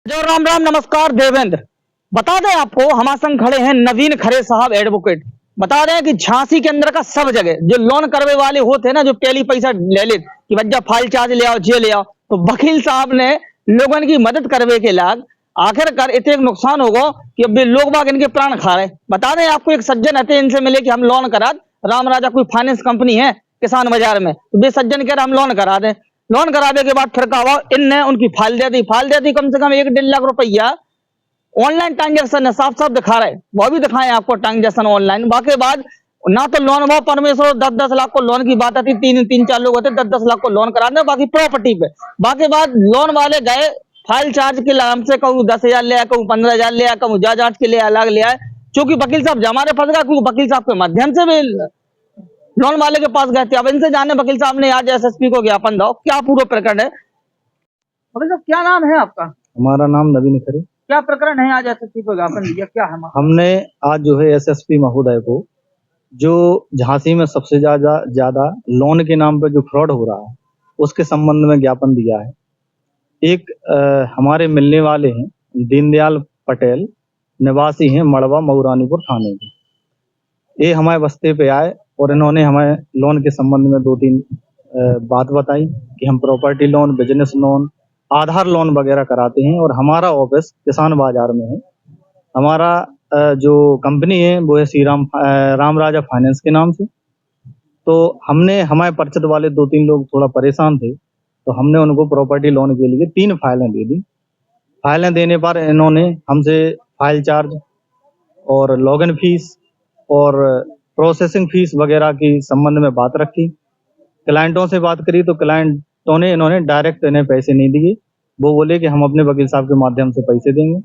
जो राम राम नमस्कार देवेंद्र। बता दें आपको, हमारे संग खड़े हैं नवीन खरे साहब एडवोकेट। बता दें कि झांसी के अंदर का सब जगह जो लोन करवे वाले होते हैं ना, जो पहली पैसा ले ले कि भैया फाइल चार्ज ले आओ, जे ले आओ, तो वकील साहब ने लोगन की मदद करवे के लाग आखिरकार इतने नुकसान होगा कि अब भी लोग बाग इनके प्राण खा रहे। बता दें आपको, एक सज्जन रहते इनसे मिले कि हम लोन करा, राम राजा कोई फाइनेंस कंपनी है किसान बाजार में, तो बे सज्जन कह रहा हम लोन करा दें। लोन कराने के बाद फिर कहा इनने उनकी फाइल दे दी कम से कम 1-1.5 लाख रुपया। ऑनलाइन ट्रांजेक्शन है, साफ साफ दिखा रहे, वो भी दिखाएं आपको ट्रांजेक्शन ऑनलाइन। बाकी बाद ना तो लोन वो परमेश्वर 10-10 लाख को लोन की बात आती, 3-4 लोग होते 10-10 लाख को लोन करा दे, बाकी प्रॉपर्टी पे। बाकी बाद लोन वाले गए फाइल चार्ज के नाम से, कहूँ 10,000 ले आए, कहूँ 15,000 ले आए, कहूँ जांच के लिए अलग ले आए। चूंकि वकील साहब जमाने फंस गए, क्योंकि वकील साहब के माध्यम से भी लोन वाले के पास गए थे। अब इनसे जाने वकील साहब ने आज एसएसपी को ज्ञापन दो, क्या पूरा प्रकरण है। वकील साहब क्या नाम है आपका? हमारा नाम नवीन खरे। क्या प्रकरण है आज एसएसपी को ज्ञापन दिया, क्या है? हमने आज जो है एसएसपी महोदय को, जो झांसी में सबसे ज्यादा लोन के नाम पर जो फ्रॉड हो रहा है उसके संबंध में ज्ञापन दिया है। एक हमारे मिलने वाले हैं दीनदयाल पटेल, निवासी हैं मड़वा मऊरानीपुर थाने के। ये हमारे बस्ते पे आए और इन्होंने हमें लोन के संबंध में 2-3 बात बताई कि हम प्रॉपर्टी लोन, बिजनेस लोन, आधार लोन वगैरह कराते हैं और हमारा ऑफिस किसान बाजार में है। हमारा जो कंपनी है वो है राम राजा फाइनेंस के नाम से। तो हमारे परिचित वाले 2-3 लोग थोड़ा परेशान थे, तो हमने उनको प्रॉपर्टी लोन के लिए 3 फाइलें दे दी। फाइलें देने पर इन्होंने हमसे फाइल चार्ज और लॉगिन फीस और प्रोसेसिंग फीस वगैरह की संबंध में बात रखी। क्लाइंटों से बात करी तो क्लाइंटों ने इन्होंने डायरेक्ट इन्हें पैसे नहीं दिए, वो बोले कि हम अपने वकील साहब के माध्यम से पैसे देंगे।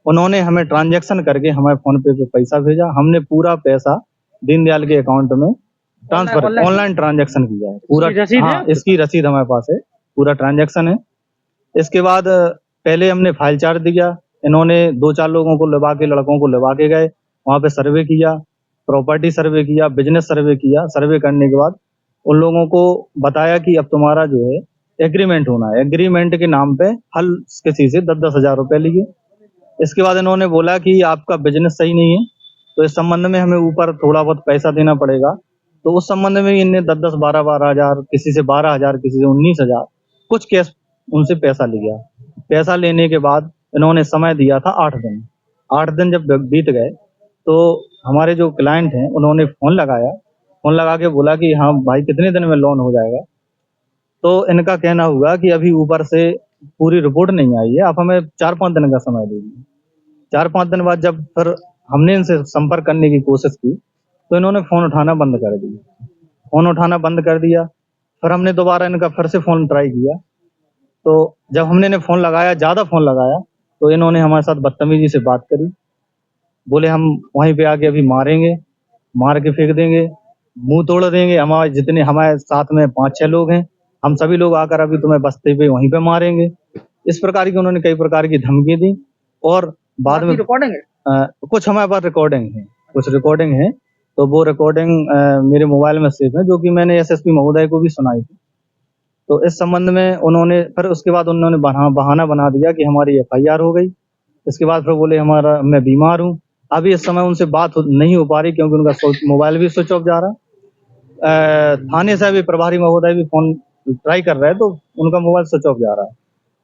उन्होंने हमें ट्रांजैक्शन करके हमें फोन पे पैसा भेजा। हमने पूरा पैसा दीनदयाल के अकाउंट में ट्रांसफर ऑनलाइन ट्रांजैक्शन किया है पूरा। हाँ, इसकी रसीद हमारे पास है, पूरा ट्रांजैक्शन है। इसके बाद पहले हमने फाइल चार्ज दिया, इन्होंने 2-4 लोगों को लगा के, लड़कों को लगा के गए, वहां पे सर्वे किया, प्रॉपर्टी सर्वे किया, बिजनेस सर्वे किया। सर्वे करने के बाद उन लोगों को बताया कि अब तुम्हारा जो है एग्रीमेंट होना है। एग्रीमेंट के नाम पे हल किसी से 10-10 हजार रुपए लिए। इसके बाद इन्होंने बोला कि आपका बिजनेस सही नहीं है, तो इस संबंध में हमें ऊपर थोड़ा बहुत पैसा देना पड़ेगा। तो उस संबंध में इनने 10-10, 12-12 हजार, किसी से 12 हजार, किसी से 19 हजार, कुछ केस उनसे पैसा लिया। पैसा लेने के बाद इन्होंने समय दिया था 8 दिन। 8 दिन जब बीत गए तो हमारे जो क्लाइंट हैं उन्होंने फोन लगाया, फोन लगा के बोला कि हाँ भाई कितने दिन में लोन हो जाएगा। तो इनका कहना हुआ कि अभी ऊपर से पूरी रिपोर्ट नहीं आई है, आप हमें 4-5 दिन का समय दीजिए। 4-5 दिन बाद जब फिर हमने इनसे संपर्क करने की कोशिश की तो इन्होंने फोन उठाना बंद कर दिया। फोन उठाना बंद कर दिया। फिर हमने दोबारा इनका फिर से फोन ट्राई किया। तो जब हमने इन्हें फोन लगाया, ज्यादा फोन लगाया, तो इन्होंने हमारे साथ बदतमीजी से बात करी। बोले हम वहीं पे आके अभी मारेंगे, मार के फेंक देंगे, मुंह तोड़ देंगे। हमारे जितने हमारे साथ में 5-6 लोग हैं, हम सभी लोग आकर अभी तुम्हें बस्ते पे वहीं पे मारेंगे। इस प्रकार की उन्होंने कई प्रकार की धमकी दी। और बाद में रिकॉर्डिंग है, कुछ हमारे पास रिकॉर्डिंग है, कुछ रिकॉर्डिंग है। तो वो रिकॉर्डिंग मेरे मोबाइल में सेव है, जो कि मैंने एसएसपी महोदय को भी सुनाई थी। तो इस संबंध में उन्होंने फिर उसके बाद उन्होंने बहाना बना दिया कि हमारी एफआईआर हो गई। इसके बाद फिर बोले मैं बीमार हूँ। अभी इस समय उनसे बात नहीं हो पा रही क्योंकि उनका मोबाइल भी स्विच ऑफ जा रहा। थाने से भी प्रभारी महोदय भी फोन ट्राई कर रहे हैं तो उनका मोबाइल स्विच ऑफ जा रहा है।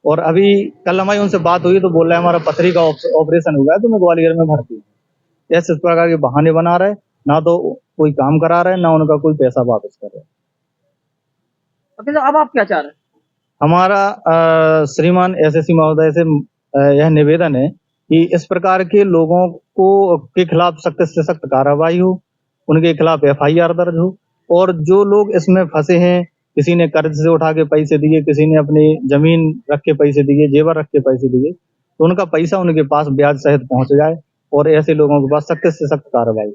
और अभी कल हमारी उनसे बात हुई तो बोल रहे हैं हमारा पथरी का ऑपरेशन हुआ है तो मैं ग्वालियर में भर्ती हूँ। ऐसे इस प्रकार के बहाने बना रहे, ना तो कोई काम करा रहे, ना उनका कोई पैसा वापस कर रहे। अब आप क्या चाह रहे हैं? हमारा श्रीमान एसएसपी महोदय से यह निवेदन है कि इस प्रकार के लोगों को के खिलाफ सख्त से सख्त कार्रवाई हो, उनके खिलाफ एफआईआर दर्ज हो। और जो लोग इसमें फंसे हैं, किसी ने कर्ज से उठा के पैसे दिए, किसी ने अपनी जमीन रख के पैसे दिए, जेवर रख के पैसे दिए, तो उनका पैसा उनके पास ब्याज सहित पहुंच जाए और ऐसे लोगों के पास सख्त से सख्त कार्रवाई।